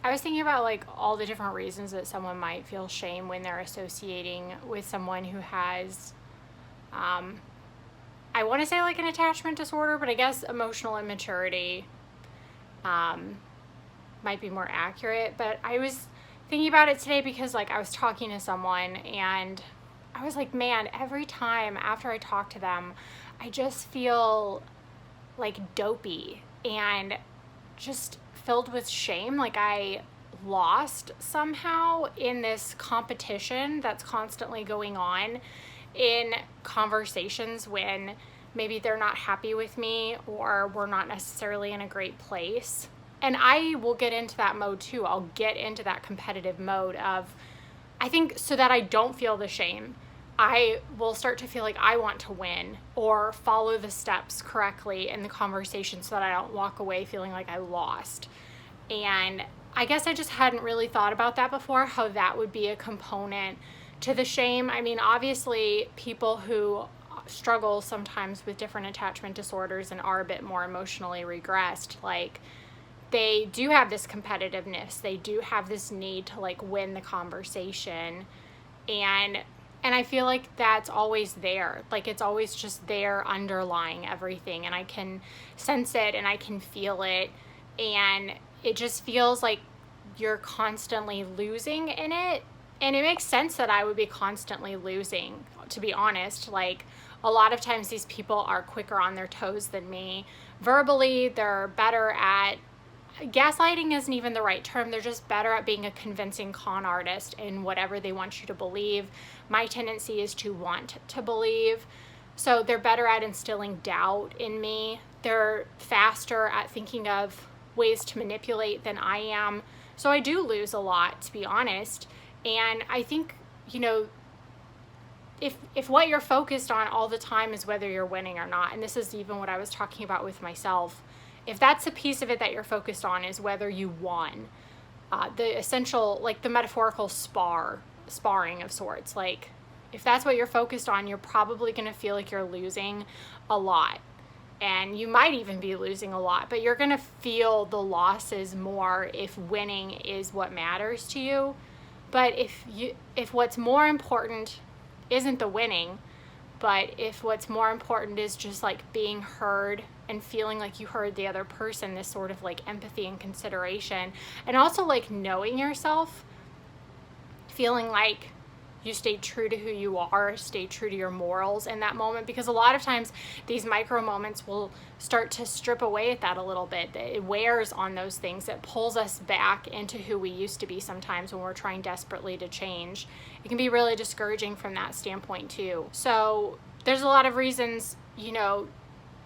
I was thinking about like all the different reasons that someone might feel shame when they're associating with someone who has, I want to say like an attachment disorder, but I guess emotional immaturity might be more accurate. But I was thinking about it today because like I was talking to someone and I was like, man, every time after I talk to them, I just feel like dopey and just filled with shame. Like I lost somehow in this competition that's constantly going on in conversations when maybe they're not happy with me or we're not necessarily in a great place. And I will get into that mode too. I'll get into that competitive mode of, I think, so that I don't feel the shame. I will start to feel like I want to win or follow the steps correctly in the conversation so that I don't walk away feeling like I lost. And I guess I just hadn't really thought about that before, how that would be a component to the shame. I mean, obviously, people who struggle sometimes with different attachment disorders and are a bit more emotionally regressed, like, they do have this competitiveness. They do have this need to like win the conversation. And I feel like that's always there. Like it's always just there underlying everything. And I can sense it and I can feel it. And it just feels like you're constantly losing in it. And it makes sense that I would be constantly losing, to be honest. Like a lot of times these people are quicker on their toes than me. Verbally, they're better at, gaslighting isn't even the right term. They're just better at being a convincing con artist in whatever they want you to believe. My tendency is to want to believe. So they're better at instilling doubt in me. They're faster at thinking of ways to manipulate than I am. So I do lose a lot, to be honest. And I think, you know, if what you're focused on all the time is whether you're winning or not, and this is even what I was talking about with myself, if that's a piece of it that you're focused on is whether you won, the essential, like the metaphorical sparring of sorts, like if that's what you're focused on, you're probably going to feel like you're losing a lot. And you might even be losing a lot, but you're going to feel the losses more if winning is what matters to you. But if what's more important isn't the winning, but if what's more important is just like being heard and feeling like you heard the other person, this sort of like empathy and consideration, and also like knowing yourself, feeling like you stayed true to who you are, stay true to your morals in that moment, because a lot of times these micro moments will start to strip away at that a little bit. It wears on those things. It pulls us back into who we used to be sometimes when we're trying desperately to change. It can be really discouraging from that standpoint too. So there's a lot of reasons, you know,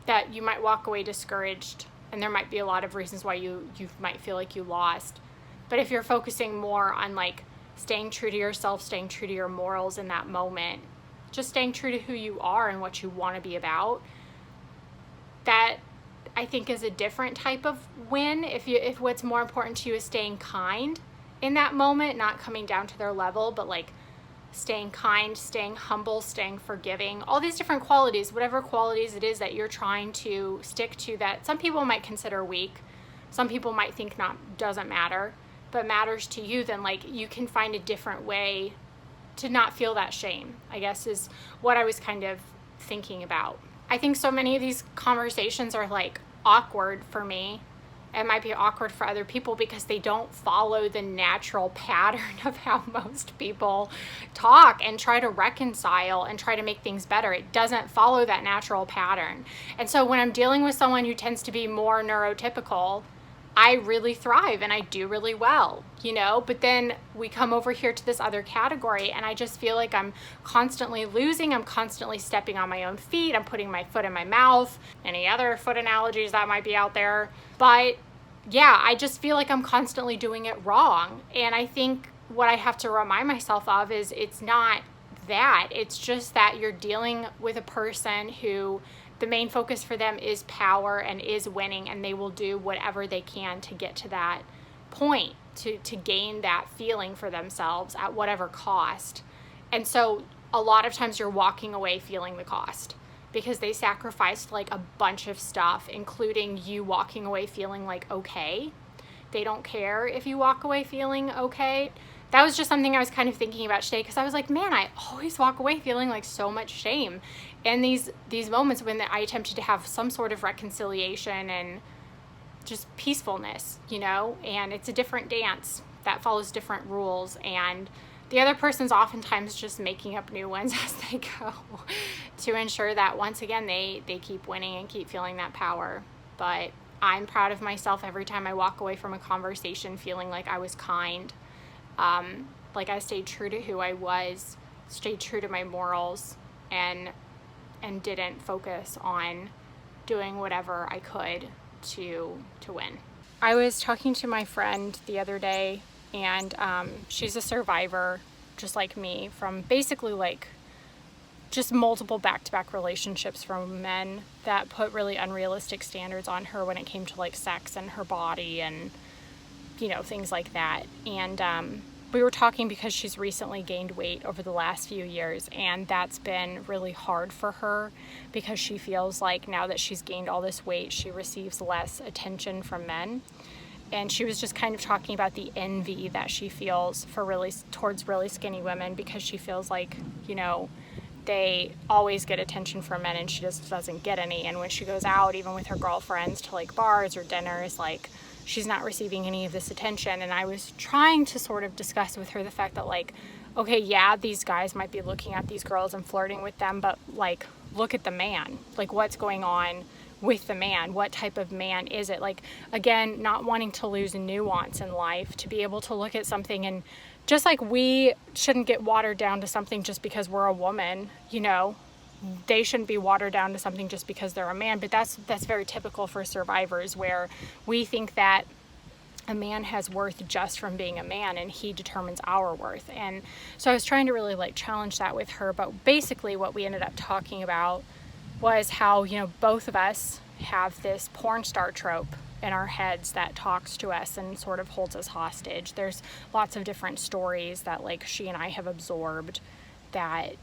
that you might walk away discouraged, and there might be a lot of reasons why you might feel like you lost. But if you're focusing more on like staying true to yourself, staying true to your morals in that moment, just staying true to who you are and what you want to be about, that I think is a different type of win. If what's more important to you is staying kind in that moment, not coming down to their level, but like staying kind, staying humble, staying forgiving, all these different qualities, whatever qualities it is that you're trying to stick to that some people might consider weak, some people might think doesn't matter, but matters to you, then like you can find a different way to not feel that shame, I guess is what I was kind of thinking about. I think so many of these conversations are like awkward for me. It might be awkward for other people because they don't follow the natural pattern of how most people talk and try to reconcile and try to make things better. It doesn't follow that natural pattern. And so when I'm dealing with someone who tends to be more neurotypical, I really thrive and I do really well, you know, but then we come over here to this other category and I just feel like I'm constantly losing. I'm constantly stepping on my own feet. I'm putting my foot in my mouth. Any other foot analogies that might be out there. But yeah, I just feel like I'm constantly doing it wrong. And I think what I have to remind myself of is it's not that. It's just that you're dealing with a person who the main focus for them is power and is winning, and they will do whatever they can to get to that point, to gain that feeling for themselves at whatever cost. And so a lot of times you're walking away feeling the cost because they sacrificed like a bunch of stuff, including you walking away feeling like okay, they don't care if you walk away feeling okay. That was just something I was kind of thinking about today, because I was like, man, I always walk away feeling like so much shame. And these moments when I attempted to have some sort of reconciliation and just peacefulness, and it's a different dance that follows different rules, and the other person's oftentimes just making up new ones as they go to ensure that once again they keep winning and keep feeling that power. But I'm proud of myself every time I walk away from a conversation feeling like I was kind, like I stayed true to who I was, stayed true to my morals, and didn't focus on doing whatever I could to win. I was talking to my friend the other day, and she's a survivor just like me from basically like just multiple back-to-back relationships from men that put really unrealistic standards on her when it came to like sex and her body and things like that. And we were talking because she's recently gained weight over the last few years, and that's been really hard for her because she feels like now that she's gained all this weight, she receives less attention from men. And she was just kind of talking about the envy that she feels towards really skinny women, because she feels like, they always get attention from men and she just doesn't get any. And when she goes out, even with her girlfriends, to like bars or dinners, like she's not receiving any of this attention. And I was trying to sort of discuss with her the fact that like, okay, yeah, these guys might be looking at these girls and flirting with them, but like, look at the man, like what's going on with the man. What type of man is it? Like, again, not wanting to lose nuance in life, to be able to look at something, and just like we shouldn't get watered down to something just because we're a woman, they shouldn't be watered down to something just because they're a man. But that's very typical for survivors, where we think that a man has worth just from being a man and he determines our worth. And so I was trying to really like challenge that with her. But basically what we ended up talking about was how, both of us have this porn star trope in our heads that talks to us and sort of holds us hostage. There's lots of different stories that like she and I have absorbed that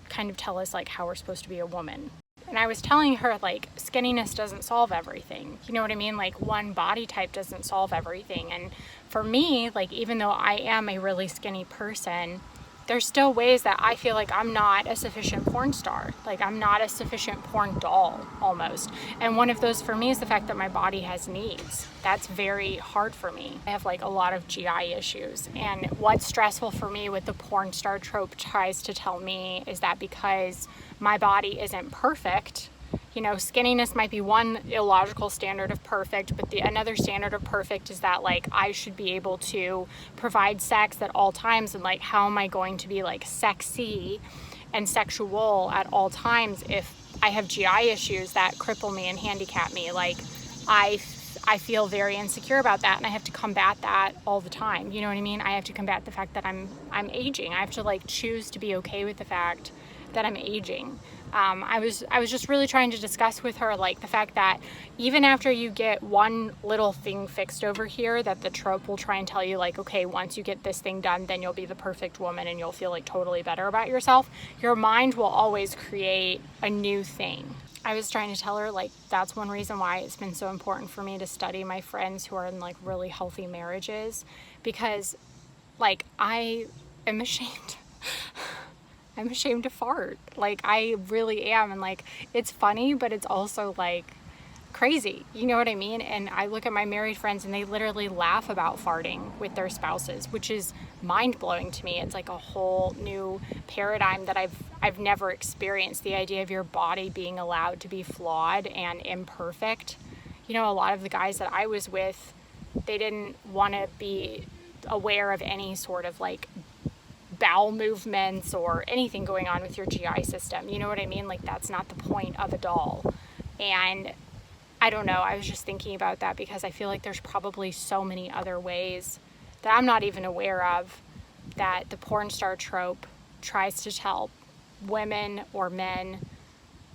kind of tell us like how we're supposed to be a woman. And I was telling her like skinniness doesn't solve everything. You know what I mean? Like one body type doesn't solve everything. And for me, like even though I am a really skinny person, there's still ways that I feel like I'm not a sufficient porn star. Like I'm not a sufficient porn doll almost. And one of those for me is the fact that my body has needs. That's very hard for me. I have like a lot of GI issues. And what's stressful for me with the porn star trope tries to tell me is that because my body isn't perfect, skinniness might be one illogical standard of perfect, but another standard of perfect is that like I should be able to provide sex at all times, and like how am I going to be like sexy and sexual at all times if I have GI issues that cripple me and handicap me? Like I feel very insecure about that, and I have to combat that all the time. You know what I mean? I have to combat the fact that I'm aging. I have to like choose to be okay with the fact that I'm aging. I was just really trying to discuss with her like the fact that even after you get one little thing fixed over here, that the trope will try and tell you like, okay, once you get this thing done, then you'll be the perfect woman and you'll feel like totally better about yourself. Your mind will always create a new thing. I was trying to tell her like that's one reason why it's been so important for me to study my friends who are in like really healthy marriages, because like I am ashamed. I'm ashamed to fart. Like I really am. And like it's funny, but it's also like crazy. You know what I mean? And I look at my married friends and they literally laugh about farting with their spouses, which is mind-blowing to me. It's like a whole new paradigm that I've never experienced. The idea of your body being allowed to be flawed and imperfect. A lot of the guys that I was with, they didn't want to be aware of any sort of like bowel movements or anything going on with your GI system. You know what I mean? Like that's not the point of a doll. And I don't know, I was just thinking about that because I feel like there's probably so many other ways that I'm not even aware of that the porn star trope tries to tell women or men.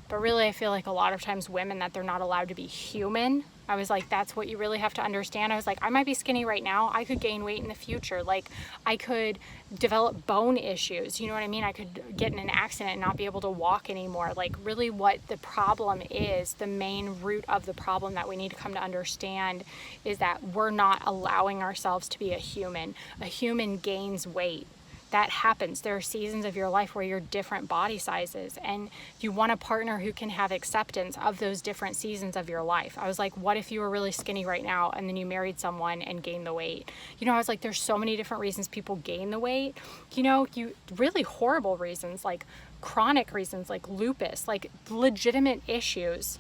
But really I feel like a lot of times women, that they're not allowed to be human. I was like, that's what you really have to understand. I was like, I might be skinny right now. I could gain weight in the future. Like, I could develop bone issues. You know what I mean? I could get in an accident and not be able to walk anymore. Like, really what the problem is, the main root of the problem that we need to come to understand is that we're not allowing ourselves to be a human. A human gains weight. That happens. There are seasons of your life where you're different body sizes, and you want a partner who can have acceptance of those different seasons of your life. I was like, what if you were really skinny right now and then you married someone and gained the weight? You know, I was like, there's so many different reasons people gain the weight. You know, really horrible reasons, like chronic reasons, like lupus, like legitimate issues.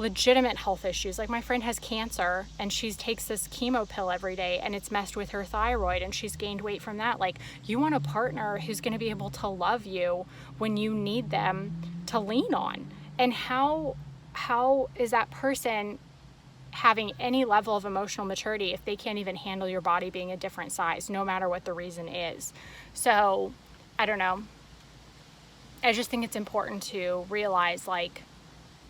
Legitimate health issues. Like, my friend has cancer and she takes this chemo pill every day and it's messed with her thyroid and she's gained weight from that. Like, you want a partner who's going to be able to love you when you need them to lean on. And how is that person having any level of emotional maturity if they can't even handle your body being a different size, no matter what the reason is? So I don't know. I just think it's important to realize, like,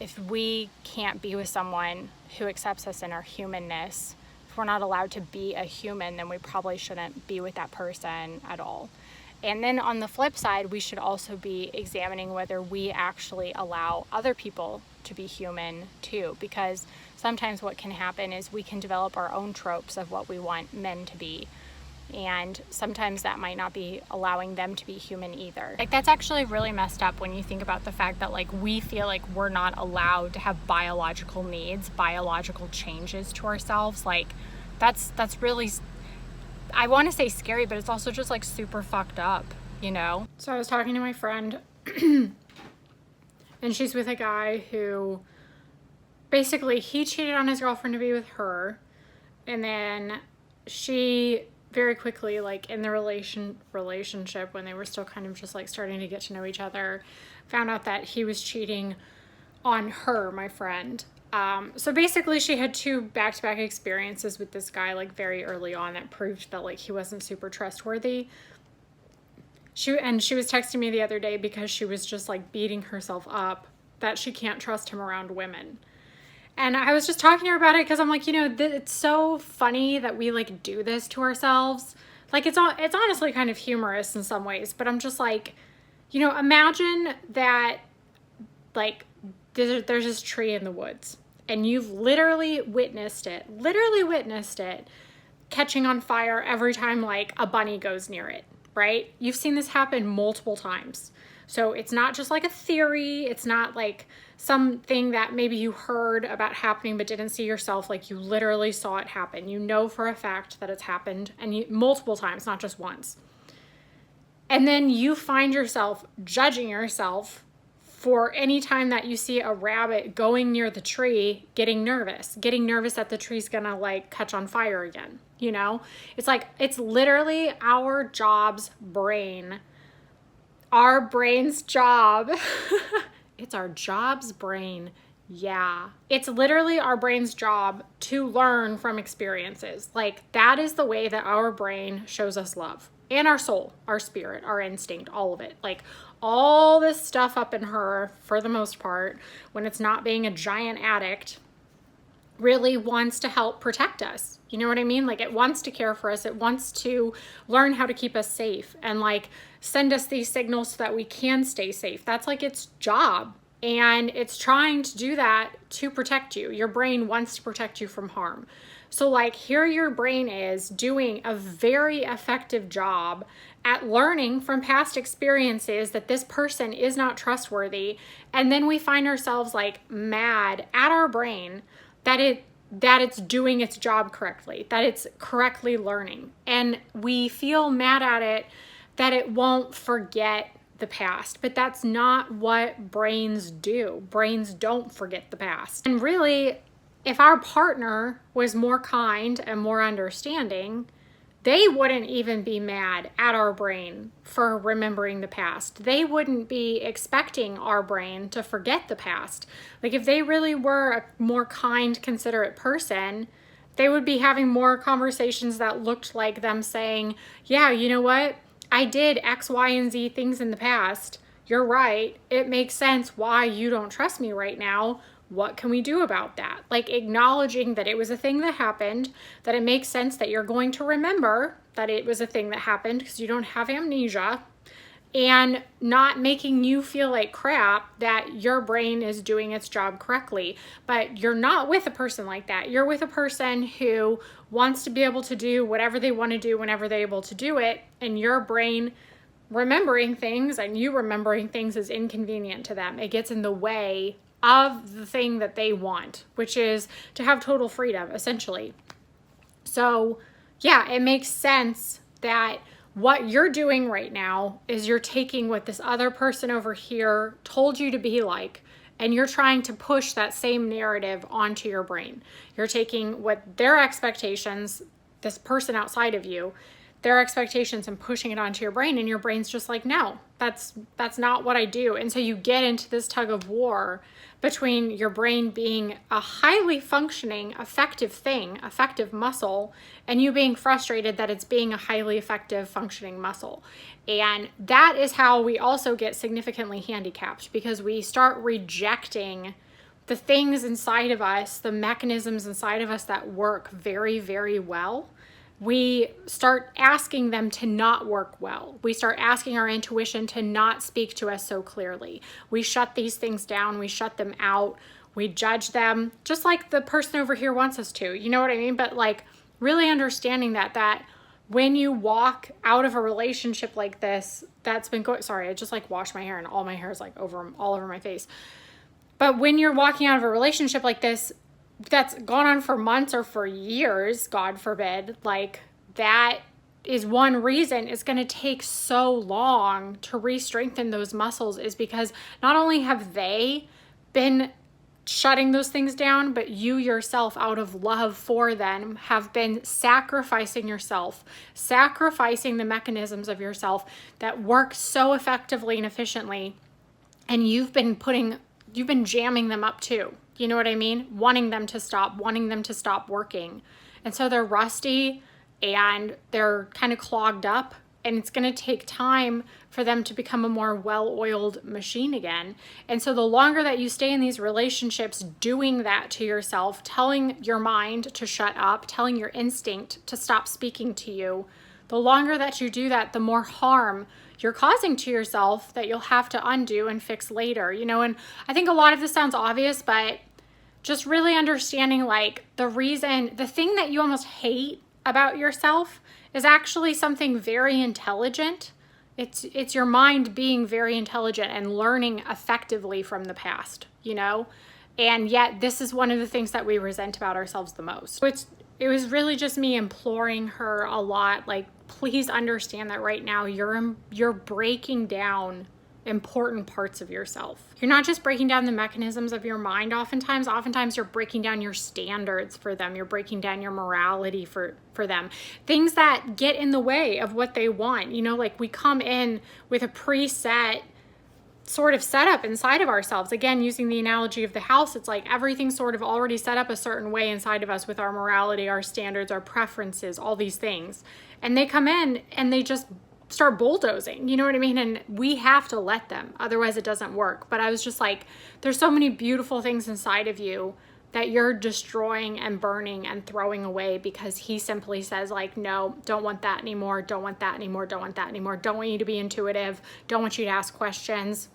if we can't be with someone who accepts us in our humanness, if we're not allowed to be a human, then we probably shouldn't be with that person at all. And then on the flip side, we should also be examining whether we actually allow other people to be human too, because sometimes what can happen is we can develop our own tropes of what we want men to be. And sometimes that might not be allowing them to be human either. Like, that's actually really messed up when you think about the fact that, like, we feel like we're not allowed to have biological needs, biological changes to ourselves. Like, that's really, I want to say scary, but it's also just like super fucked up, you know? So I was talking to my friend and she's with a guy who basically, he cheated on his girlfriend to be with her, and then she very quickly, like, in the relationship when they were still kind of just like starting to get to know each other, found out that he was cheating on her, my friend. So basically she had 2 back-to-back experiences with this guy, like, very early on, that proved that, like, he wasn't super trustworthy. She was texting me the other day because she was just, like, beating herself up that she can't trust him around women. And I was just talking to her about it because I'm like, you know, it's so funny that we, like, do this to ourselves. Like, it's honestly kind of humorous in some ways, but I'm just like, you know, imagine that, like, there's this tree in the woods and you've literally witnessed it catching on fire every time, like, a bunny goes near it, right? You've seen this happen multiple times. So it's not just like a theory. It's not like something that maybe you heard about happening but didn't see yourself. Like, you literally saw it happen. You know for a fact that it's happened, and multiple times, not just once. And then you find yourself judging yourself for any time that you see a rabbit going near the tree, getting nervous that the tree's gonna, like, catch on fire again, you know? It's like, it's literally our brain's job. It's our job's brain. Yeah. It's literally our brain's job to learn from experiences. Like, that is the way that our brain shows us love. And our soul, our spirit, our instinct, all of it. Like, all this stuff up in her, for the most part, when it's not being a giant addict, really wants to help protect us. You know what I mean? Like, it wants to care for us. It wants to learn how to keep us safe and, like, send us these signals so that we can stay safe. That's, like, its job. And it's trying to do that to protect you. Your brain wants to protect you from harm. So, like, here your brain is doing a very effective job at learning from past experiences that this person is not trustworthy. And then we find ourselves, like, mad at our brain that it's doing its job correctly, that it's correctly learning. And we feel mad at it that it won't forget the past. But that's not what brains do. Brains don't forget the past. And really, if our partner was more kind and more understanding, they wouldn't even be mad at our brain for remembering the past. They wouldn't be expecting our brain to forget the past. Like, if they really were a more kind, considerate person, they would be having more conversations that looked like them saying, yeah, you know what? I did X, Y, and Z things in the past. You're right. It makes sense why you don't trust me right now. what can we do about that? Like acknowledging that it was a thing that happened, that it makes sense that you're going to remember that it was a thing that happened because you don't have amnesia, and not making you feel like crap that your brain is doing its job correctly. But you're not with a person like that. You're with a person who wants to be able to do whatever they want to do whenever they're able to do it, and your brain remembering things and you remembering things is inconvenient to them. It gets in the way of the thing that they want, which is to have total freedom, essentially. So yeah, it makes sense that what you're doing right now is you're taking what this other person over here told you to be like, and you're trying to push that same narrative onto your brain. You're taking what their expectations, this person outside of you, their expectations, and pushing it onto your brain, and your brain's just like, no, that's not what I do. And so you get into this tug of war between your brain being a highly functioning, effective muscle, and you being frustrated that it's being a highly effective, functioning muscle. And that is how we also get significantly handicapped, because we start rejecting the things inside of us, the mechanisms inside of us that work very, very well. We start asking them to not work well. We start asking our intuition to not speak to us so clearly. We shut these things down. We shut them out. We judge them just like the person over here wants us to. You know what I mean? But like really understanding that when you walk out of a relationship like this, that's been going, sorry, I just like washed my hair and all my hair is like all over my face. But when you're walking out of a relationship like this, that's gone on for months or for years, God forbid, like that is one reason it's going to take so long to re-strengthen those muscles, is because not only have they been shutting those things down, but you yourself, out of love for them, have been sacrificing yourself, sacrificing the mechanisms of yourself that work so effectively and efficiently, and you've been jamming them up too. You know what I mean? Wanting them to stop working. And so they're rusty and they're kind of clogged up, and it's going to take time for them to become a more well-oiled machine again. And so the longer that you stay in these relationships doing that to yourself, telling your mind to shut up, telling your instinct to stop speaking to you, the longer that you do that, the more harm you're causing to yourself that you'll have to undo and fix later, you know? And I think a lot of this sounds obvious, but just really understanding like the thing that you almost hate about yourself is actually something very intelligent. It's your mind being very intelligent and learning effectively from the past, you know? And yet this is one of the things that we resent about ourselves the most. It was really just me imploring her a lot, like, please understand that right now you're breaking down important parts of yourself. You're not just breaking down the mechanisms of your mind oftentimes you're breaking down your standards for them. You're breaking down your morality for them. Things that get in the way of what they want. You know, like we come in with a preset sort of setup inside of ourselves. Again, using the analogy of the house, it's like everything's sort of already set up a certain way inside of us with our morality, our standards, our preferences, all these things. And they come in and they just start bulldozing, you know what I mean? And we have to let them, otherwise it doesn't work. But I was just like, there's so many beautiful things inside of you that you're destroying and burning and throwing away because he simply says like, no, don't want that anymore, don't want that anymore, don't want that anymore, don't want you to be intuitive, don't want you to ask questions,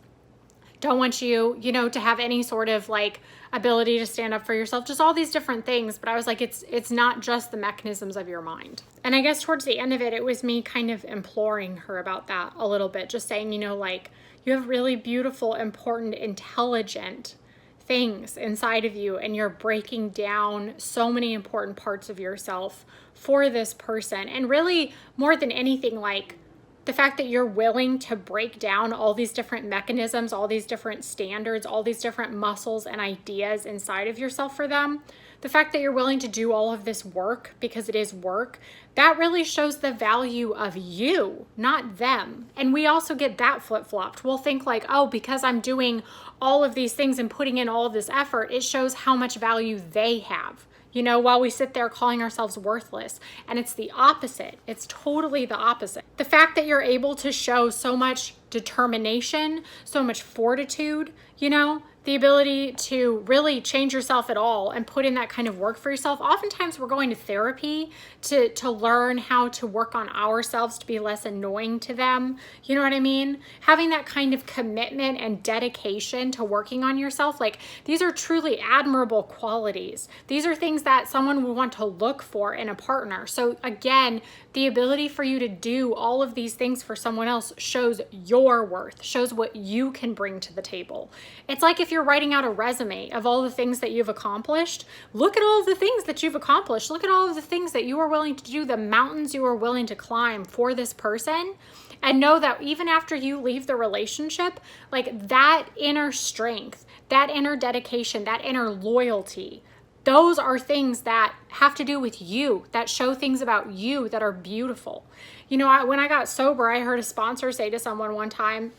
don't want you, you know, to have any sort of like ability to stand up for yourself, just all these different things. But I was like, it's not just the mechanisms of your mind. And I guess towards the end of it was me kind of imploring her about that a little bit, just saying, you know, like you have really beautiful, important, intelligent things inside of you, and you're breaking down so many important parts of yourself for this person. And really more than anything, like the fact that you're willing to break down all these different mechanisms, all these different standards, all these different muscles and ideas inside of yourself for them, the fact that you're willing to do all of this work, because it is work, that really shows the value of you, not them. And we also get that flip-flopped. We'll think like, oh, because I'm doing all of these things and putting in all of this effort, it shows how much value they have. You know, while we sit there calling ourselves worthless. And it's the opposite. It's totally the opposite. The fact that you're able to show so much determination, so much fortitude, you know, the ability to really change yourself at all and put in that kind of work for yourself. Oftentimes we're going to therapy to learn how to work on ourselves to be less annoying to them. You know what I mean? Having that kind of commitment and dedication to working on yourself, like, these are truly admirable qualities. These are things that someone would want to look for in a partner. So again, the ability for you to do all of these things for someone else shows your worth, shows what you can bring to the table. It's like if you're writing out a resume of all the things that you've accomplished, look at all of the things that you've accomplished. Look at all of the things that you are willing to do, the mountains you are willing to climb for this person. And know that even after you leave the relationship, like, that inner strength, that inner dedication, that inner loyalty, those are things that have to do with you, that show things about you that are beautiful. You know, when I got sober, I heard a sponsor say to someone one time,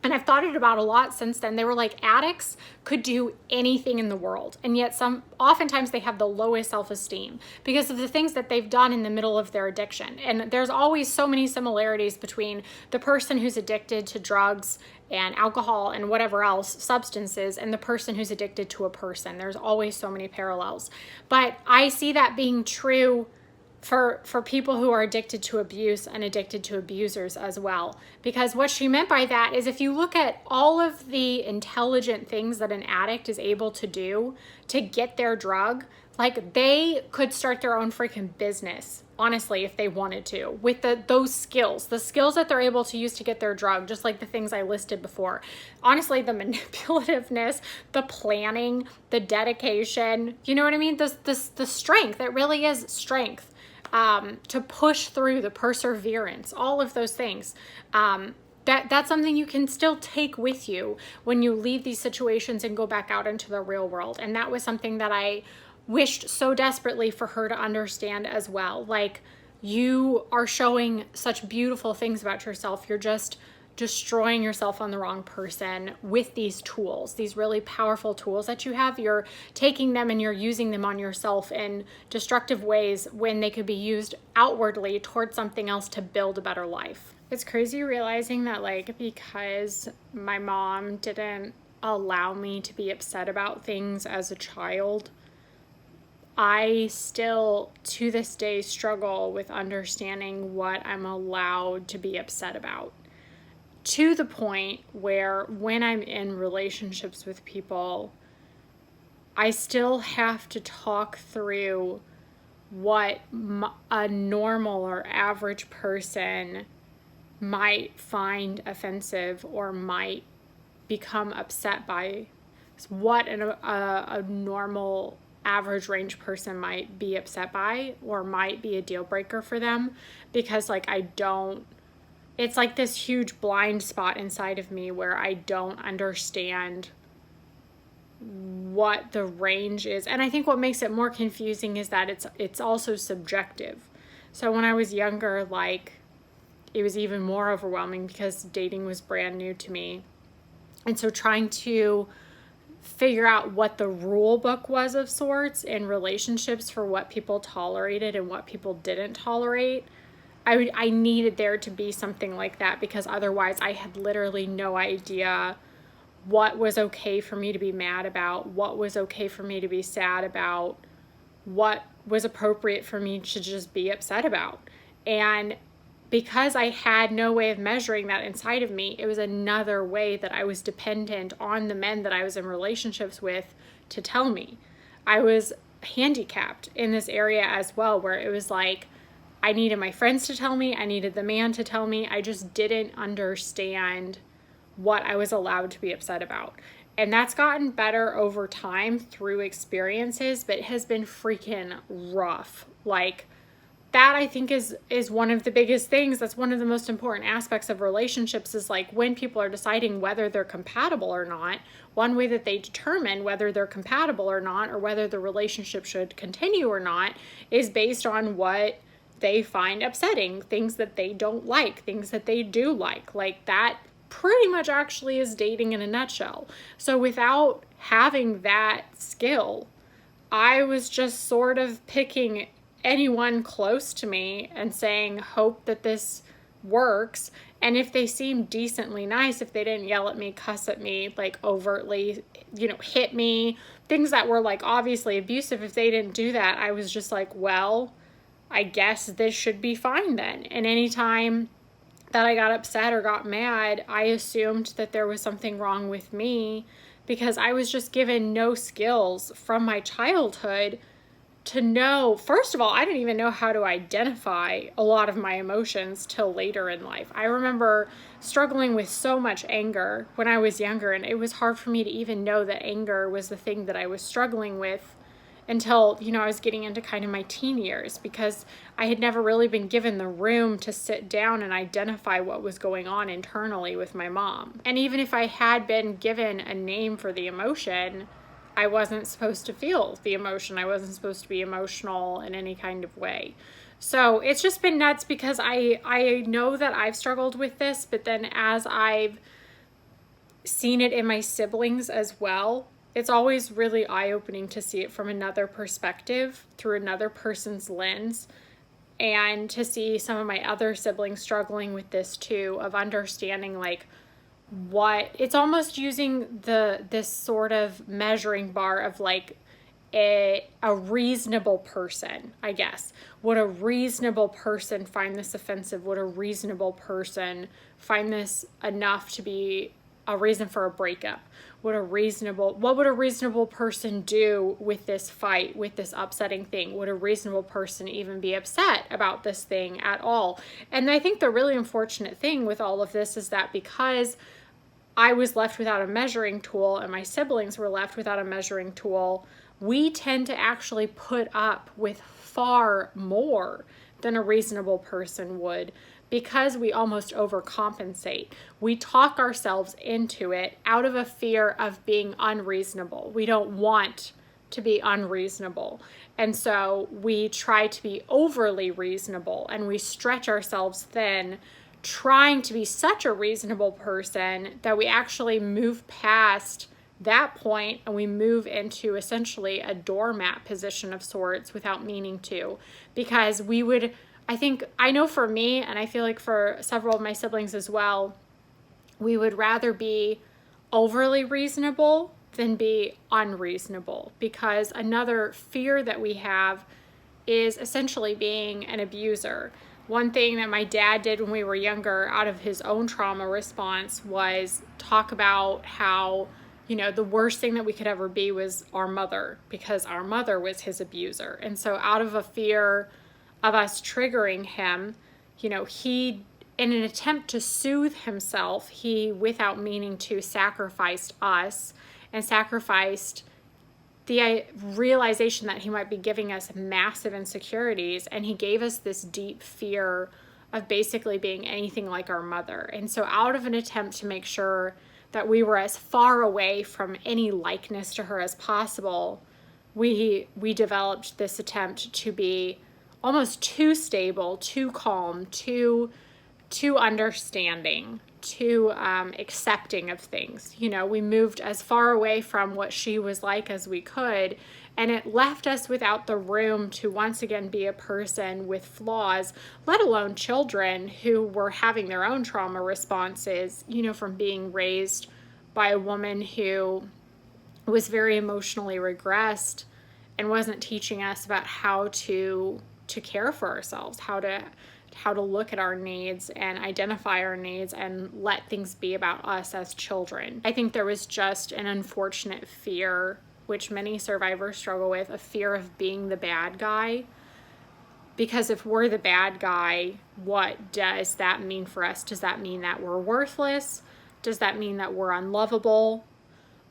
and I've thought it about a lot since then. They were like, addicts could do anything in the world, and yet oftentimes they have the lowest self-esteem because of the things that they've done in the middle of their addiction. And there's always so many similarities between the person who's addicted to drugs and alcohol and whatever else, substances, and the person who's addicted to a person. There's always so many parallels. But I see that being true for people who are addicted to abuse and addicted to abusers as well. Because what she meant by that is, if you look at all of the intelligent things that an addict is able to do to get their drug, like, they could start their own freaking business, honestly, if they wanted to, with those skills, the skills that they're able to use to get their drug, just like the things I listed before. Honestly, the manipulativeness, the planning, the dedication, you know what I mean? The strength, it really is strength. To push through, the perseverance, all of those things. That's something you can still take with you when you leave these situations and go back out into the real world. And that was something that I wished so desperately for her to understand as well. Like, you are showing such beautiful things about yourself. You're just destroying yourself on the wrong person with these tools, these really powerful tools that you have. You're taking them and you're using them on yourself in destructive ways when they could be used outwardly towards something else to build a better life. It's crazy realizing that, like, because my mom didn't allow me to be upset about things as a child, I still, to this day, struggle with understanding what I'm allowed to be upset about. To the point where when I'm in relationships with people, I still have to talk through what a normal or average person might find offensive or might become upset by, what a normal average range person might be upset by or might be a deal breaker for them. Because, like, it's like this huge blind spot inside of me where I don't understand what the range is. And I think what makes it more confusing is that it's also subjective. So when I was younger, like, it was even more overwhelming because dating was brand new to me. And so trying to figure out what the rule book was of sorts in relationships for what people tolerated and what people didn't tolerate, I needed there to be something like that, because otherwise I had literally no idea what was okay for me to be mad about, what was okay for me to be sad about, what was appropriate for me to just be upset about. And because I had no way of measuring that inside of me, it was another way that I was dependent on the men that I was in relationships with to tell me. I was handicapped in this area as well, where it was like, I needed my friends to tell me, I needed the man to tell me. I just didn't understand what I was allowed to be upset about. And that's gotten better over time through experiences, but it has been freaking rough. Like, that, I think, is one of the biggest things. That's one of the most important aspects of relationships, is like, when people are deciding whether they're compatible or not, one way that they determine whether they're compatible or not, or whether the relationship should continue or not, is based on what they find upsetting, things that they don't like, things that they do like. Like, that pretty much actually is dating in a nutshell. So without having that skill, I was just sort of picking anyone close to me and saying, hope that this works. And if they seemed decently nice, if they didn't yell at me, cuss at me, like overtly, hit me, things that were like obviously abusive, if they didn't do that, I was just like, well, I guess this should be fine then. And anytime that I got upset or got mad, I assumed that there was something wrong with me because I was just given no skills from my childhood to know. First of all, I didn't even know how to identify a lot of my emotions till later in life. I remember struggling with so much anger when I was younger, and it was hard for me to even know that anger was the thing that I was struggling with until, I was getting into kind of my teen years, because I had never really been given the room to sit down and identify what was going on internally with my mom. And even if I had been given a name for the emotion, I wasn't supposed to feel the emotion. I wasn't supposed to be emotional in any kind of way. So it's just been nuts, because I know that I've struggled with this, but then as I've seen it in my siblings as well, it's always really eye-opening to see it from another perspective, through another person's lens, and to see some of my other siblings struggling with this too, of understanding like what it's almost using this sort of measuring bar of like a reasonable person, I guess. Would a reasonable person find this offensive? Would a reasonable person find this enough to be a reason for a breakup? What would a reasonable person do with this fight, with this upsetting thing? Would a reasonable person even be upset about this thing at all? And I think the really unfortunate thing with all of this is that because I was left without a measuring tool and my siblings were left without a measuring tool, we tend to actually put up with far more than a reasonable person would, because we almost overcompensate. We talk ourselves into it out of a fear of being unreasonable. We don't want to be unreasonable. And so we try to be overly reasonable, and we stretch ourselves thin trying to be such a reasonable person that we actually move past that point and we move into essentially a doormat position of sorts without meaning to, because I know for me, and I feel like for several of my siblings as well, we would rather be overly reasonable than be unreasonable, because another fear that we have is essentially being an abuser. One thing that my dad did when we were younger out of his own trauma response was talk about how, the worst thing that we could ever be was our mother, because our mother was his abuser. And so out of a fear of us triggering him, he, in an attempt to soothe himself, he, without meaning to, sacrificed us and sacrificed the realization that he might be giving us massive insecurities. And he gave us this deep fear of basically being anything like our mother. And so out of an attempt to make sure that we were as far away from any likeness to her as possible, we developed this attempt to be almost too stable, too calm, too understanding, too accepting of things. We moved as far away from what she was like as we could, and it left us without the room to once again be a person with flaws, let alone children who were having their own trauma responses, from being raised by a woman who was very emotionally regressed and wasn't teaching us about how to care for ourselves, how to look at our needs and identify our needs and let things be about us as children. I think there was just an unfortunate fear, which many survivors struggle with, a fear of being the bad guy. Because if we're the bad guy, what does that mean for us? Does that mean that we're worthless? Does that mean that we're unlovable?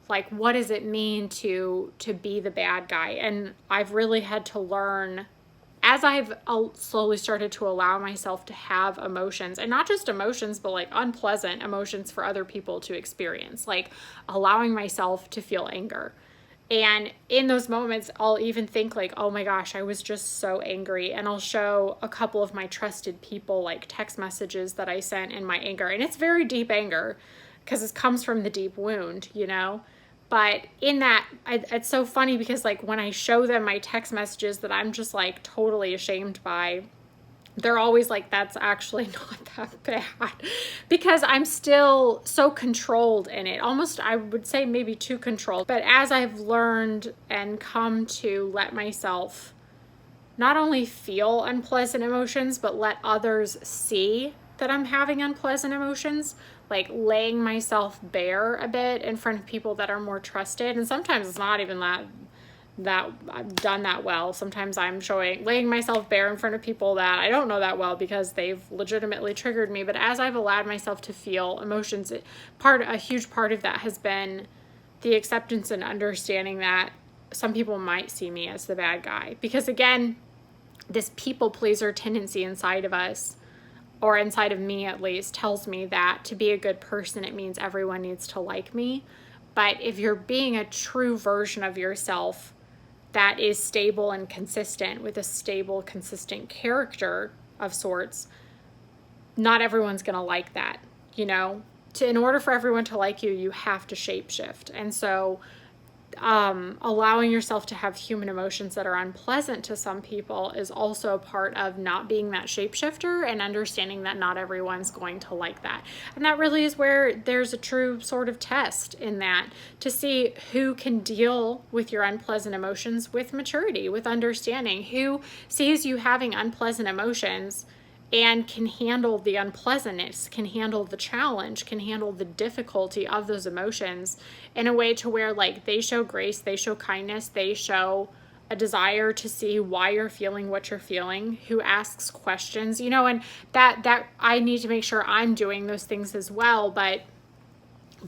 Like, what does it mean to be the bad guy? And I've really had to learn, as I've slowly started to allow myself to have emotions, and not just emotions, but like unpleasant emotions for other people to experience, like allowing myself to feel anger. And in those moments, I'll even think like, oh my gosh, I was just so angry. And I'll show a couple of my trusted people like text messages that I sent in my anger. And it's very deep anger because it comes from the deep wound, But in that, it's so funny because like when I show them my text messages that I'm just like totally ashamed by, they're always like, that's actually not that bad, because I'm still so controlled in it. Almost, I would say maybe too controlled. But as I've learned and come to let myself not only feel unpleasant emotions, but let others see that I'm having unpleasant emotions, like laying myself bare a bit in front of people that are more trusted. And sometimes it's not even that I've done that well. Sometimes I'm laying myself bare in front of people that I don't know that well because they've legitimately triggered me. But as I've allowed myself to feel emotions, a huge part of that has been the acceptance and understanding that some people might see me as the bad guy. Because again, this people pleaser tendency inside of us, or inside of me at least, tells me that to be a good person, it means everyone needs to like me. But if you're being a true version of yourself that is stable and consistent, with a stable, consistent character of sorts, not everyone's going to like that, you know? In order for everyone to like you, you have to shapeshift. And so allowing yourself to have human emotions that are unpleasant to some people is also a part of not being that shapeshifter, and understanding that not everyone's going to like that. And that really is where there's a true sort of test in that, to see who can deal with your unpleasant emotions with maturity, with understanding, who sees you having unpleasant emotions and can handle the unpleasantness, can handle the challenge, can handle the difficulty of those emotions in a way to where, like, they show grace, they show kindness, they show a desire to see why you're feeling what you're feeling, who asks questions, you know. And that I need to make sure I'm doing those things as well. But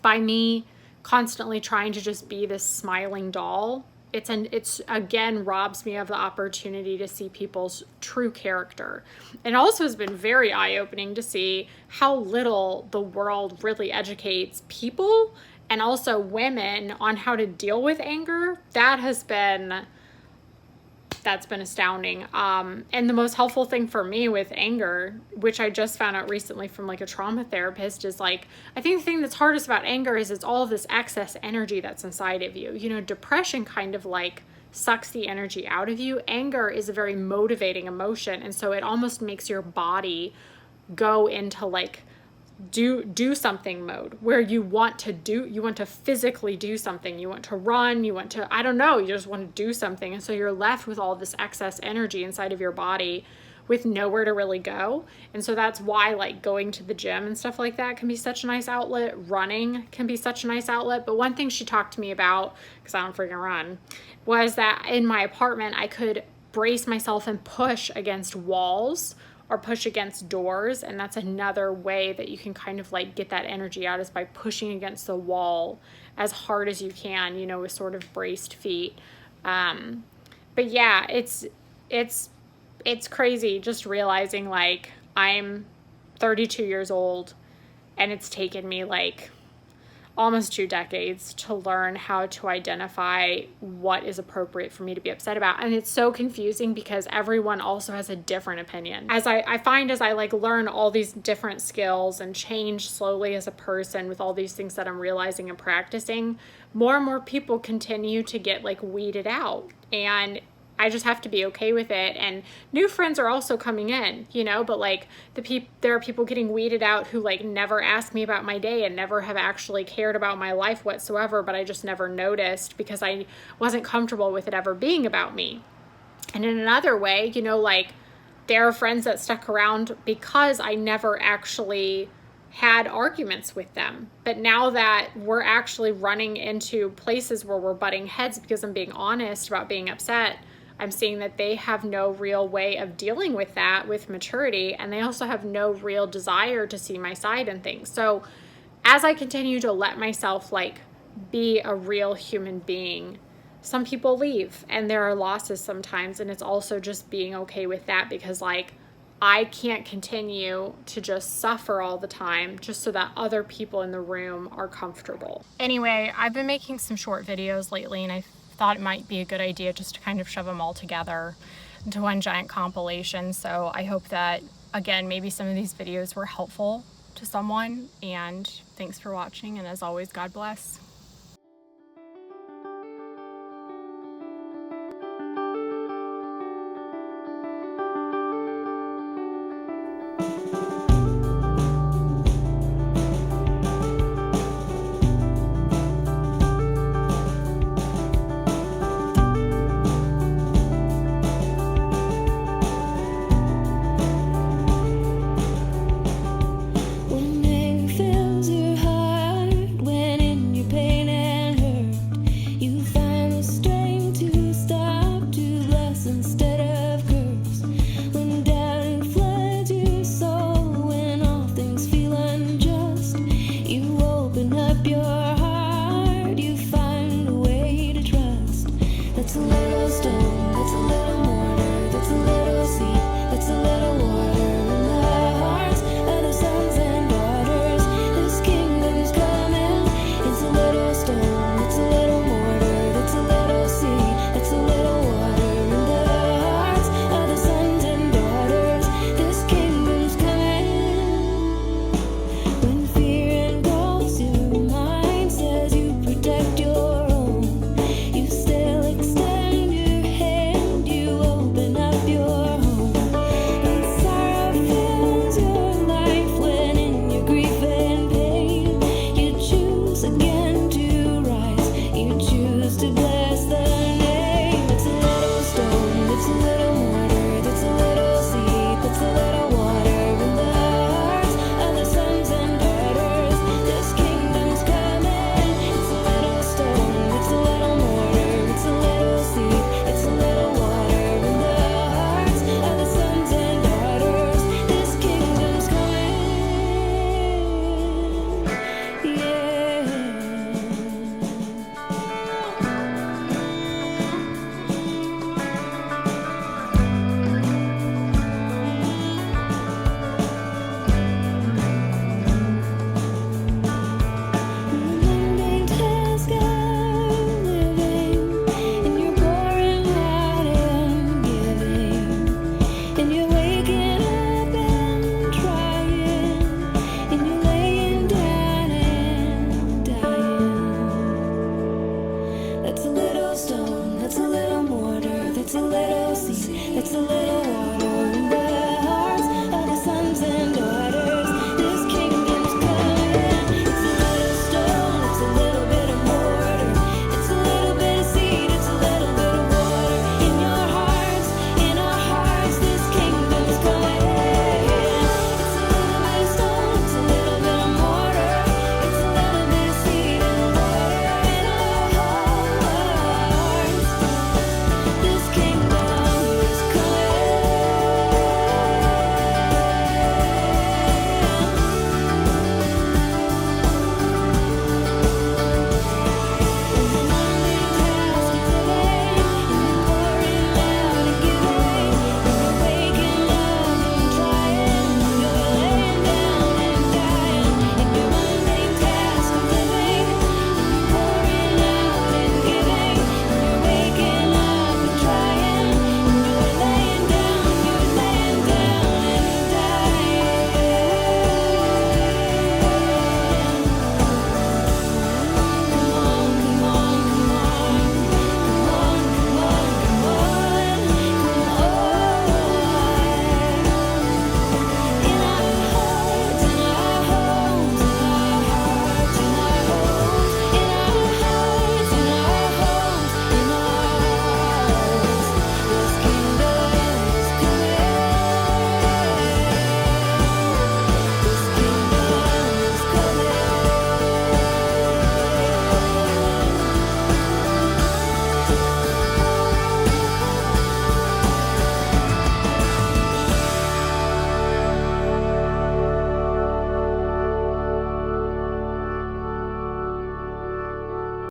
by me constantly trying to just be this smiling doll, it's again robs me of the opportunity to see people's true character. And also has been very eye-opening to see how little the world really educates people, and also women, on how to deal with anger. That's been astounding. And the most helpful thing for me with anger, which I just found out recently from like a trauma therapist, is like, I think the thing that's hardest about anger is it's all of this excess energy that's inside of you. You know, depression kind of like sucks the energy out of you. Anger is a very motivating emotion. And so it almost makes your body go into like do something mode, where you want to physically do something, you want to run, you want to, I don't know, you just want to do something. And so you're left with all this excess energy inside of your body with nowhere to really go. And so that's why like going to the gym and stuff like that can be such a nice outlet. Running can be such a nice outlet. But one thing she talked to me about, because I don't freaking run, was that in my apartment I could brace myself and push against walls or push against doors. And that's another way that you can kind of like get that energy out, is by pushing against the wall as hard as you can, you know, with sort of braced feet. But yeah, it's crazy just realizing like I'm 32 years old and it's taken me like almost 2 decades to learn how to identify what is appropriate for me to be upset about. And it's so confusing because everyone also has a different opinion. As I find, as I like learn all these different skills and change slowly as a person with all these things that I'm realizing and practicing, more and more people continue to get like weeded out. And I just have to be okay with it. And new friends are also coming in, you know, but like there are people getting weeded out who like never ask me about my day and never have actually cared about my life whatsoever, but I just never noticed because I wasn't comfortable with it ever being about me. And in another way, you know, like there are friends that stuck around because I never actually had arguments with them. But now that we're actually running into places where we're butting heads because I'm being honest about being upset, I'm seeing that they have no real way of dealing with that with maturity, and they also have no real desire to see my side in things. So as I continue to let myself like be a real human being, some people leave and there are losses sometimes, and it's also just being okay with that, because like I can't continue to just suffer all the time just so that other people in the room are comfortable. Anyway, I've been making some short videos lately, and I thought it might be a good idea just to kind of shove them all together into one giant compilation. So I hope that, again, maybe some of these videos were helpful to someone, and thanks for watching, and as always, God bless.